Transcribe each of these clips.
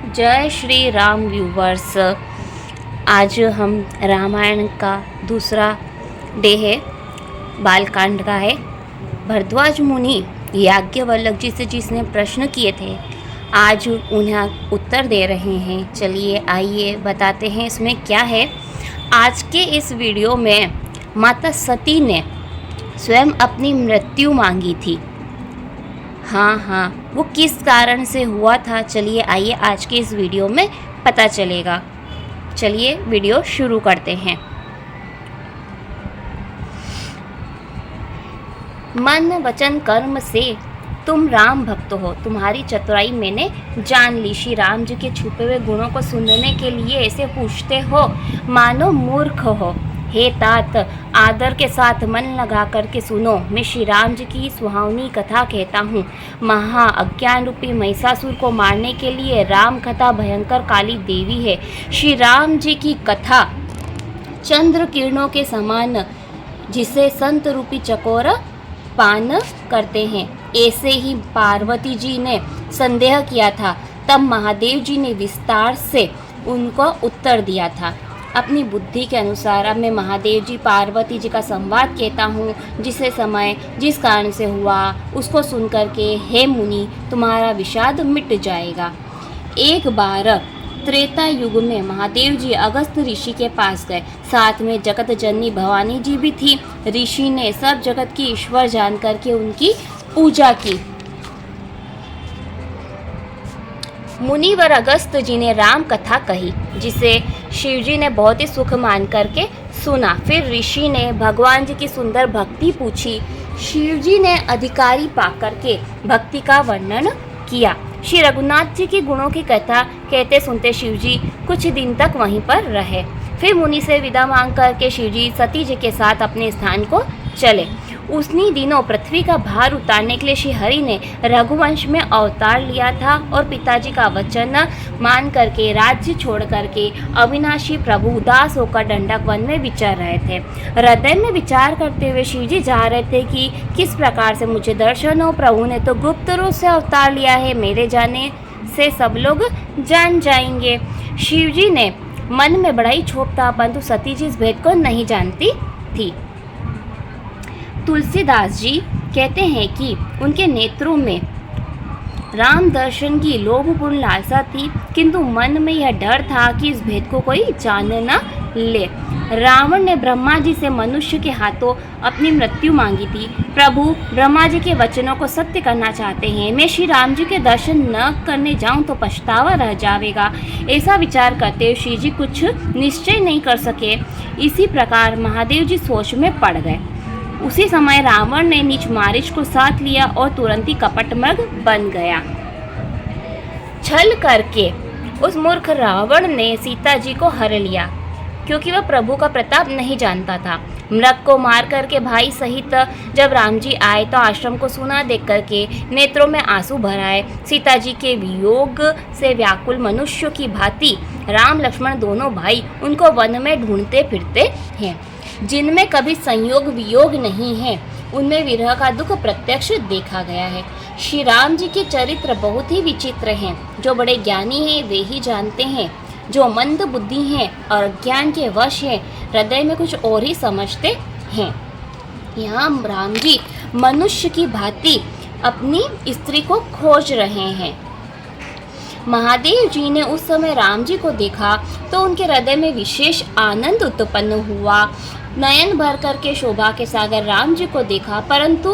जय श्री राम व्यूवर्स। आज हम रामायण का दूसरा डे है, बालकांड का है। भरद्वाज मुनि याज्ञवल्क्य जी से जिसने प्रश्न किए थे, आज उन्हें उत्तर दे रहे हैं। चलिए आइए बताते हैं इसमें क्या है। आज के इस वीडियो में माता सती ने स्वयं अपनी मृत्यु मांगी थी। हाँ, वो किस कारण से हुआ था, चलिए आइए आज के इस वीडियो में पता चलेगा। चलिए वीडियो शुरू करते हैं। मन वचन कर्म से तुम राम भक्त हो, तुम्हारी चतुराई मैंने जान ली। श्री राम जी के छुपे हुए गुणों को सुनने के लिए ऐसे पूछते हो मानो मूर्ख हो। हे तात, आदर के साथ मन लगा करके सुनो। मैं श्री राम जी की सुहावनी कथा कहता हूँ। महा अज्ञान रूपी महिषासुर को मारने के लिए राम कथा भयंकर काली देवी है। श्री राम जी की कथा चंद्र किरणों के समान, जिसे संत रूपी चकोर पान करते हैं। ऐसे ही पार्वती जी ने संदेह किया था, तब महादेव जी ने विस्तार से उनको उत्तर दिया था। अपनी बुद्धि के अनुसार अब मैं महादेव जी पार्वती जी का संवाद कहता हूँ, जिसे समय जिस कारण से हुआ उसको सुन करके हे मुनि तुम्हारा विषाद मिट जाएगा। एक बार त्रेता युग में महादेव जी अगस्त ऋषि के पास गए, साथ में जगत जननी भवानी जी भी थी। ऋषि ने सब जगत की ईश्वर जान करके उनकी पूजा की। मुनिवर अगस्त जी ने राम कथा कही, जिसे शिव जी ने बहुत ही सुख मान करके सुना। फिर ऋषि ने भगवान जी की सुंदर भक्ति पूछी। शिव जी ने अधिकारी पाकर के भक्ति का वर्णन किया। श्री रघुनाथ जी के गुणों की कथा कहते सुनते शिव जी कुछ दिन तक वहीं पर रहे। फिर मुनि से विदा मांग करके शिव जी सती जी के साथ अपने स्थान को चले। उन्हीं दिनों पृथ्वी का भार उतारने के लिए श्री हरि ने रघुवंश में अवतार लिया था और पिताजी का वचन मान करके राज्य छोड़ करके अविनाशी प्रभु उदास होकर दंडक वन में विचर रहे थे। हृदय में विचार करते हुए शिव जी जा रहे थे कि किस प्रकार से मुझे दर्शन हो। प्रभु ने तो गुप्त रूप से अवतार लिया है, मेरे जाने से सब लोग जान जाएंगे। शिव जी ने मन में बड़ा ही क्षोभ था, परंतु सती जी इस भेद को नहीं जानती थी। तुलसीदास जी कहते हैं कि उनके नेत्रों में राम दर्शन की लोभपूर्ण लालसा थी, किंतु मन में यह डर था कि इस भेद को कोई जान न ले। रावण ने ब्रह्मा जी से मनुष्य के हाथों अपनी मृत्यु मांगी थी। प्रभु ब्रह्मा जी के वचनों को सत्य करना चाहते हैं। मैं श्री राम जी के दर्शन न करने जाऊं तो पछतावा रह जाएगा। ऐसा विचार करते हुए श्री जी कुछ निश्चय नहीं कर सके। इसी प्रकार महादेव जी सोच में पड़ गए। उसी समय रावण ने नीच मारीच को साथ लिया और तुरंत ही कपटमृग बन गया। छल करके उस मूर्ख रावण ने सीता जी को हर लिया, क्योंकि वह प्रभु का प्रताप नहीं जानता था। मृग को मार करके भाई सहित जब राम जी आए तो आश्रम को सूना देख करके नेत्रों में आंसू भर आए। सीता जी के वियोग से व्याकुल मनुष्यों की भांति राम लक्ष्मण दोनों भाई उनको वन में ढूंढते फिरते हैं। जिनमें कभी संयोग वियोग नहीं है, उनमें विरह का दुख प्रत्यक्ष देखा गया है। श्री राम जी के चरित्र बहुत ही विचित्र हैं। जो बड़े ज्ञानी हैं वे ही जानते हैं, जो मंद बुद्धि हैं और अज्ञान के वश हैं हृदय में कुछ और ही समझते हैं। यहाँ राम जी मनुष्य की भांति अपनी स्त्री को खोज रहे हैं। महादेव जी ने उस समय राम जी को देखा तो उनके हृदय में विशेष आनंद उत्पन्न हुआ। नयन भर करके शोभा के सागर राम जी को देखा, परंतु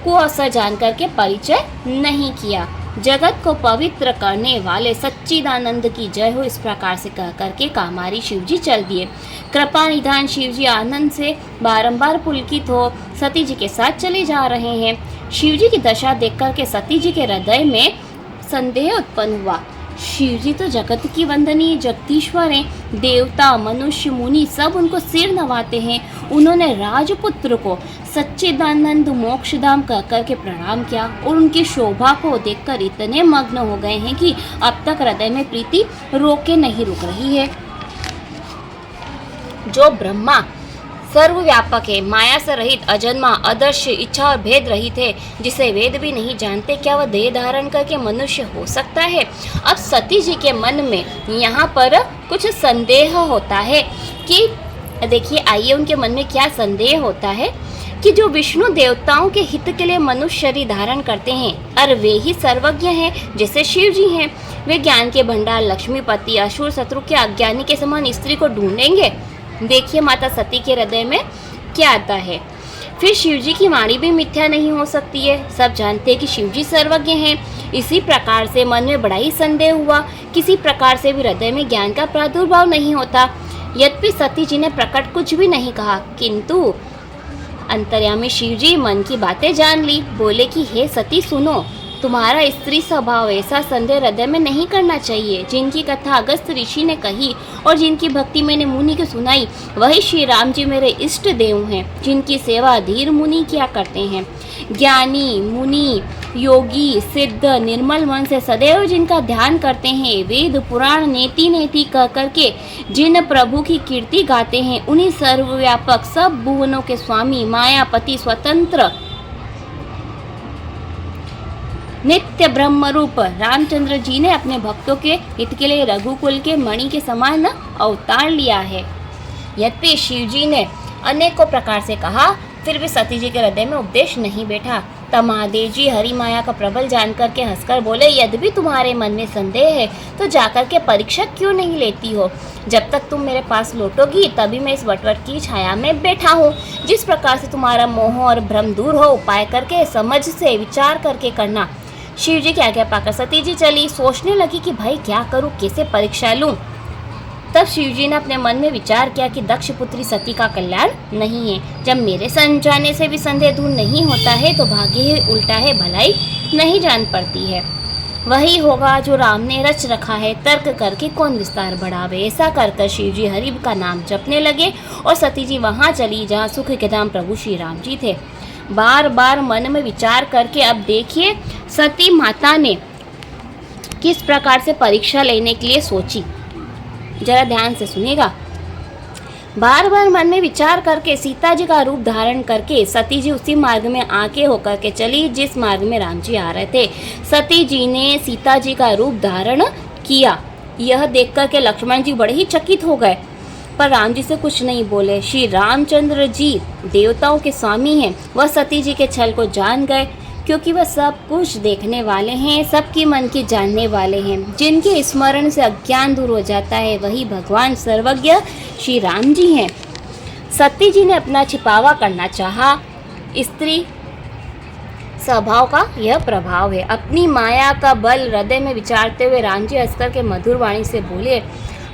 को असर जान करके परिचय नहीं किया। जगत को पवित्र करने वाले सच्चिदानंद की जय हो, इस प्रकार से कह करके कामारी शिव जी चल दिए। कृपा निधान शिव जी आनंद से बारंबार पुलकित हो सती जी के साथ चले जा रहे हैं। शिव जी की दशा देख करके सती जी के हृदय में संदेह उत्पन्न हुआ। शिव जी तो जगत की वंदनीय जगदीश्वर हैं। देवता मनुष्य मुनि सब उनको सिर नवाते हैं। उन्होंने राजपुत्र को सच्चिदानंद मोक्षधाम कह करके प्रणाम किया और उनकी शोभा को देखकर इतने मग्न हो गए हैं कि अब तक हृदय में प्रीति रोके नहीं रुक रही है। जो ब्रह्मा सर्वव्यापक है, माया से रहित, अजन्मा, अदृश्य, इच्छा और भेद रहित है, जिसे वेद भी नहीं जानते। क्या वह देह धारण करके मनुष्य हो सकता है? अब सती जी के मन में यहाँ पर कुछ संदेह होता है कि देखिए, आइए उनके मन में क्या संदेह होता है कि जो विष्णु देवताओं के हित के लिए मनुष्य शरीर धारण करते हैं, और वे ही सर्वज्ञ हैं, जैसे शिव जी हैं। वे ज्ञान के भंडार, लक्ष्मीपति, असुर शत्रु के अज्ञानी के समान स्त्री को ढूंढेंगे। देखिए माता सती के हृदय में क्या आता है। फिर शिव जी की वाणी भी मिथ्या नहीं हो सकती है। सब जानते हैं कि शिव जी सर्वज्ञ हैं। इसी प्रकार से मन में बड़ा ही संदेह हुआ। किसी प्रकार से भी हृदय में ज्ञान का प्रादुर्भाव नहीं होता। यद्यपि सती जी ने प्रकट कुछ भी नहीं कहा, किंतु अंतर्यामी शिव जी मन की बातें जान ली। बोले कि हे सती सुनो, तुम्हारा स्त्री स्वभाव ऐसा संदेह हृदय में नहीं करना चाहिए। जिनकी कथा अगस्त ऋषि ने कही और जिनकी भक्ति मैंने मुनि को सुनाई, वही श्री राम जी मेरे इष्ट देव हैं, जिनकी सेवा धीर मुनि किया करते हैं। ज्ञानी, मुनि, योगी, सिद्ध, निर्मल मन से सदैव जिनका ध्यान करते हैं, वेद पुराण नेति नेति कह करके जिन प्रभु की कीर्ति गाते हैं, उन्हीं सर्वव्यापक, सब भुवनों के स्वामी, मायापति, स्वतंत्र, नित्य ब्रह्म रूप रामचंद्र जी ने अपने भक्तों के हित के लिए रघुकुल के मणि के समान अवतार लिया है। यद्यपि शिव जी ने अनेकों प्रकार से कहा, फिर भी सती जी के हृदय में उपदेश नहीं बैठा। तब महादेव जी हरि माया का प्रबल जान करके हंसकर बोले, यद्यपि तुम्हारे मन में संदेह है तो जाकर के परीक्षा क्यों नहीं लेती हो? जब तक तुम मेरे पास लौटोगी तभी मैं इस वटवट की छाया में बैठा हूँ। जिस प्रकार से तुम्हारा मोह और भ्रम दूर हो, उपाय करके, समझ से, विचार करके करना। शिव जी की आज्ञा पाकर सती जी चली। सोचने लगी कि भाई क्या करूं, कैसे परीक्षा लूं। तब शिव जी ने अपने मन में विचार किया कि दक्ष पुत्री सती का कल्याण नहीं है। जब मेरे समझाने से भी संदेह दूर नहीं होता है तो भाग्य ही उल्टा है, भलाई नहीं जान पड़ती है। वही होगा जो राम ने रच रखा है, तर्क करके कौन विस्तार बढ़ावे। ऐसा कर शिव जी हरि का नाम जपने लगे और सती जी वहाँ चली जहाँ सुख के धाम प्रभु श्री राम जी थे। बार बार मन में विचार करके अब देखिए सती माता ने किस प्रकार से परीक्षा लेने के लिए सोची, जरा ध्यान से सुनिएगा। बार बार मन में विचार करके सीता जी का रूप धारण करके सती जी उसी मार्ग में आके होकर के चली जिस मार्ग में राम जी आ रहे थे। सती जी ने सीता जी का रूप धारण किया। यह देख कर के लक्ष्मण जी बड़े ही चकित हो गए, पर राम जी से कुछ नहीं बोले। श्री रामचंद्र जी देवताओं के स्वामी हैं। वह सती जी के छल को जान गए, क्योंकि वह सब कुछ देखने वाले हैं, सबकी मन की जानने वाले हैं। जिनके स्मरण से अज्ञान दूर हो जाता है वही भगवान सर्वज्ञ श्री राम जी हैं। सती जी ने अपना छिपावा करना चाहा। स्त्री स्वभाव का यह प्रभाव है। अपनी माया का बल हृदय में विचारते हुए राम जी हंसकर के मधुर वाणी से बोले।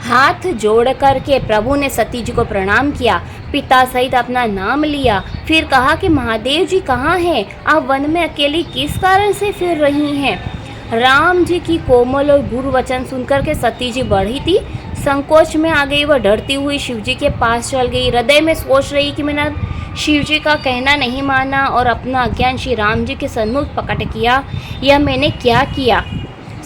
हाथ जोड़ करके प्रभु ने सती जी को प्रणाम किया, पिता सहित अपना नाम लिया, फिर कहा कि महादेव जी कहाँ हैं? आप वन में अकेली किस कारण से फिर रही हैं? राम जी की कोमल और गुरु वचन सुनकर के सती जी बढ़ी थी संकोच में आ गई। वह डरती हुई शिव जी के पास चल गई। हृदय में सोच रही कि मैंने शिव जी का कहना नहीं माना और अपना अज्ञान श्री राम जी के सन्मुख प्रकट किया। यह मैंने क्या किया?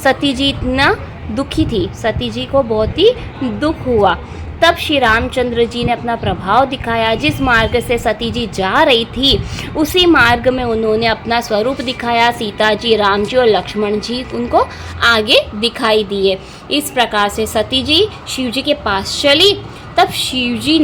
सती जी इतना दुखी थी। सती जी को बहुत ही दुख हुआ। तब श्री रामचंद्र जी ने अपना प्रभाव दिखाया। जिस मार्ग से सती जी जा रही थी उसी मार्ग में उन्होंने अपना स्वरूप दिखाया। सीता जी, राम जी और लक्ष्मण जी उनको आगे दिखाई दिए। इस प्रकार से सती जी शिव जी के पास चली। तब शिव जी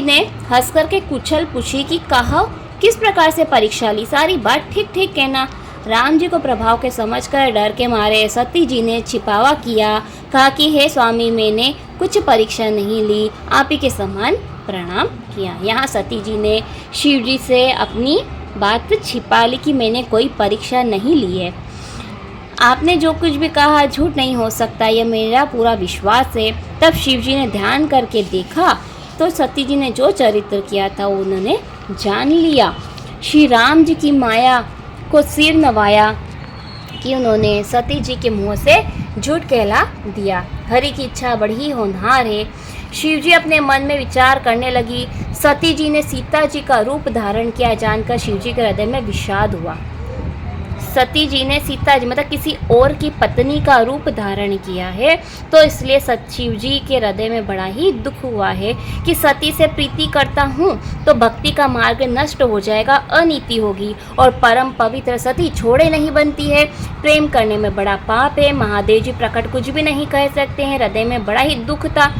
ने हंस करके कुशल पूछी कि कहो किस प्रकार से परीक्षा ली? सारी बात ठीक ठीक कहना। राम जी को प्रभाव के समझकर डर के मारे सती जी ने छिपावा किया। कहा कि हे स्वामी, मैंने कुछ परीक्षा नहीं ली, आप ही के समान प्रणाम किया। यहाँ सती जी ने शिव जी से अपनी बात छिपा ली कि मैंने कोई परीक्षा नहीं ली है। आपने जो कुछ भी कहा झूठ नहीं हो सकता, यह मेरा पूरा विश्वास है। तब शिव जी ने ध्यान करके देखा तो सती जी ने जो चरित्र किया था उन्होंने जान लिया। श्री राम जी की माया को सिर नवाया कि उन्होंने सती जी के मुंह से झूठ कहला दिया। हरि की इच्छा बड़ी होनहार है। शिव जी अपने मन में विचार करने लगी। सती जी ने सीता जी का रूप धारण किया जानकर शिव जी के हृदय में विषाद हुआ। सती जी ने सीता जी मतलब किसी और की पत्नी का रूप धारण किया है, तो इसलिए शिव जी के हृदय में बड़ा ही दुख हुआ है कि सती से प्रीति करता हूँ तो भक्ति का मार्ग नष्ट हो जाएगा, अनीति होगी और परम पवित्र सती छोड़े नहीं बनती है। प्रेम करने में बड़ा पाप है। महादेव जी प्रकट कुछ भी नहीं कह सकते हैं। हृदय में बड़ा ही दुख था।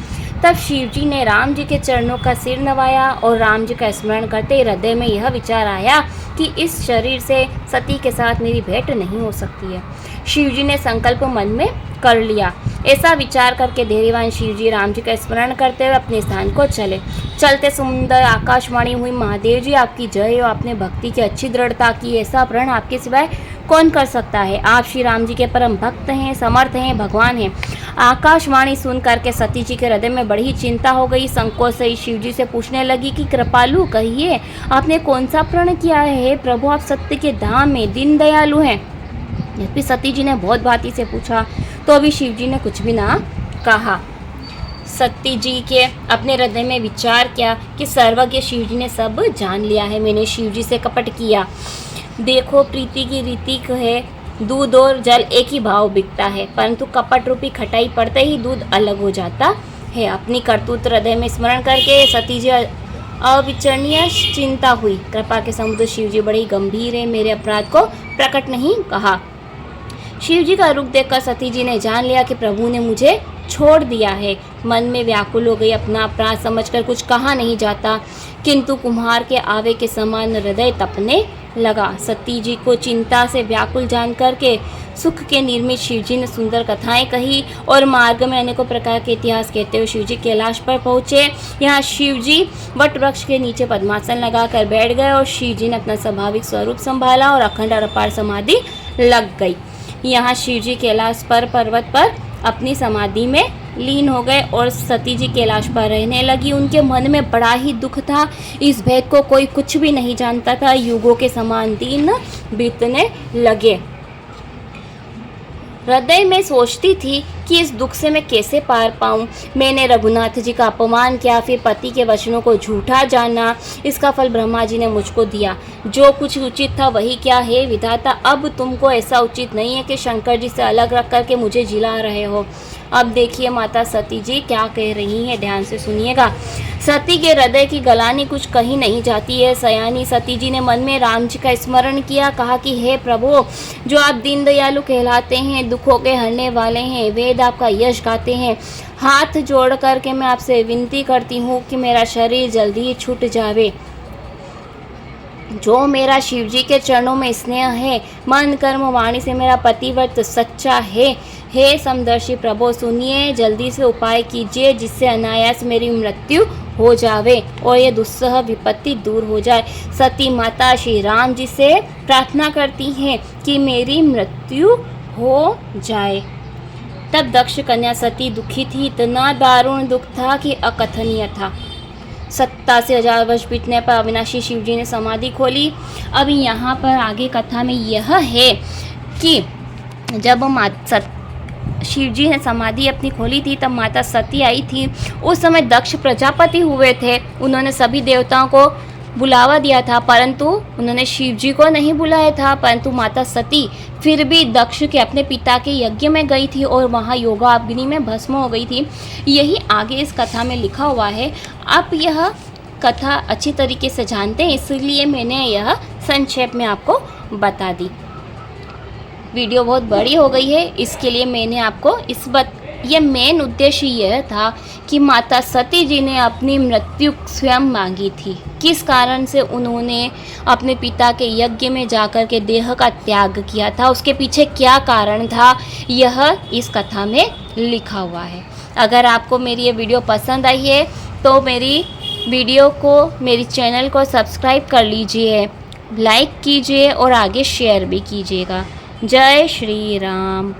तब शिव जी ने राम जी के चरणों का सिर नवाया और राम जी का स्मरण करते हृदय में यह विचार आया कि इस शरीर से सती के साथ मेरी भेंट नहीं हो सकती है। शिव जी ने संकल्प मन में कर लिया। ऐसा विचार करके धैर्यवान शिव जी राम जी का स्मरण करते हुए अपने स्थान को चले। चलते सुंदर आकाशवाणी हुई, महादेव जी आपकी जय हो, आपने भक्ति की अच्छी दृढ़ता की, ऐसा प्रण आपके सिवाय कौन कर सकता है। आप श्री राम जी के परम भक्त हैं, समर्थ हैं, भगवान हैं। आकाशवाणी सुन करके सती जी के हृदय में बड़ी ही चिंता हो गई। संकोच से शिव जी से पूछने लगी कि कृपालु कहिए आपने कौन सा प्रण किया है। प्रभु आप सत्य के धाम में दीन दयालु हैं। फिर सती जी ने बहुत भांति से पूछा तो अभी शिव जी ने कुछ भी ना कहा। सती जी के अपने हृदय में विचार किया कि सर्वज्ञ शिव जी ने सब जान लिया है, मैंने शिव जी से कपट किया। देखो प्रीति की रीति है, दूध और जल एक ही भाव बिकता है, परंतु कपट रूपी खटाई पड़ते ही दूध अलग हो जाता है। अपनी करतूत हृदय में स्मरण करके सती जी अविचरणीय चिंता हुई। कृपा के समुद्र शिव जी बड़े गंभीर है, मेरे अपराध को प्रकट नहीं कहा। शिव जी का रूप देखकर सती जी ने जान लिया कि प्रभु ने मुझे छोड़ दिया है। मन में व्याकुल हो गई, अपना अपराध समझकर कुछ कहा नहीं जाता, किंतु कुम्हार के आवे के समान हृदय तपने लगा। सती जी को चिंता से व्याकुल जान करके सुख के निर्मित शिव जी ने सुंदर कथाएं कही और मार्ग में अनेकों प्रकार के इतिहास कहते हुए शिव जी कैलाश पर पहुँचे। यहाँ शिव जी वट वृक्ष के नीचे पद्मासन लगाकर बैठ गए और शिव जी ने अपना स्वाभाविक स्वरूप संभाला और अखंड और अपार समाधि लग गई। यहाँ शिव जी कैलाश पर पर्वत पर अपनी समाधि में लीन हो गए और सती जी कैलाश पर रहने लगी। उनके मन में बड़ा ही दुख था। इस भेद को कोई कुछ भी नहीं जानता था। युगों के समान दिन बीतने लगे। हृदय में सोचती थी कि इस दुख से मैं कैसे पार पाऊं। मैंने रघुनाथ जी का अपमान किया, फिर पति के वचनों को झूठा जाना, इसका फल ब्रह्मा जी ने मुझको दिया। जो कुछ उचित था वही क्या है विधाता, अब तुमको ऐसा उचित नहीं है कि शंकर जी से अलग रख करके मुझे जिला रहे हो। अब देखिए माता सती जी क्या कह रही हैं, ध्यान से सुनिएगा। सती के हृदय की गलानी कुछ कही नहीं जाती है। सयानी सती जी ने मन में राम जी का स्मरण किया, कहा कि हे प्रभु, जो आप दीन दयालु कहलाते हैं, दुखों के हरने वाले हैं, वेद आपका यश गाते हैं, हाथ जोड़ करके मैं आपसे विनती करती हूँ कि मेरा शरीर जल्दी ही छूट जावे। जो मेरा शिव जी के चरणों में स्नेह है, मन कर्म वाणी से मेरा पतिव्रत सच्चा है। हे समदर्शी प्रभु, सुनिए, जल्दी से उपाय कीजिए जिससे अनायास मेरी मृत्यु हो जावे और ये दुस्सह विपत्ति दूर हो जाए। सती माता श्री राम जी से प्रार्थना करती हैं कि मेरी मृत्यु हो जाए। तब दक्ष कन्या सती दुखी थी। इतना दारुण दुख था कि अकथनीय था। 87,000 वर्ष बीतने पर अविनाशी शिव जी ने समाधि खोली। अब यहाँ पर आगे कथा में यह है कि जब शिव जी ने समाधि अपनी खोली थी तब माता सती आई थी। उस समय दक्ष प्रजापति हुए थे। उन्होंने सभी देवताओं को बुलावा दिया था, परंतु उन्होंने शिव जी को नहीं बुलाया था। परंतु माता सती फिर भी दक्ष के अपने पिता के यज्ञ में गई थी और वहाँ योगाग्नि में भस्म हो गई थी। यही आगे इस कथा में लिखा हुआ है। आप यह कथा अच्छी तरीके से जानते हैं, इसलिए मैंने यह संक्षेप में आपको बता दी। वीडियो बहुत बड़ी हो गई है, इसके लिए मैंने आपको ये मेन उद्देश्य यह था कि माता सती जी ने अपनी मृत्यु स्वयं मांगी थी। किस कारण से उन्होंने अपने पिता के यज्ञ में जाकर के देह का त्याग किया था, उसके पीछे क्या कारण था, यह इस कथा में लिखा हुआ है। अगर आपको मेरी ये वीडियो पसंद आई है तो मेरी वीडियो को, मेरी चैनल को सब्सक्राइब कर लीजिए, लाइक कीजिए और आगे शेयर भी कीजिएगा। जय श्री राम।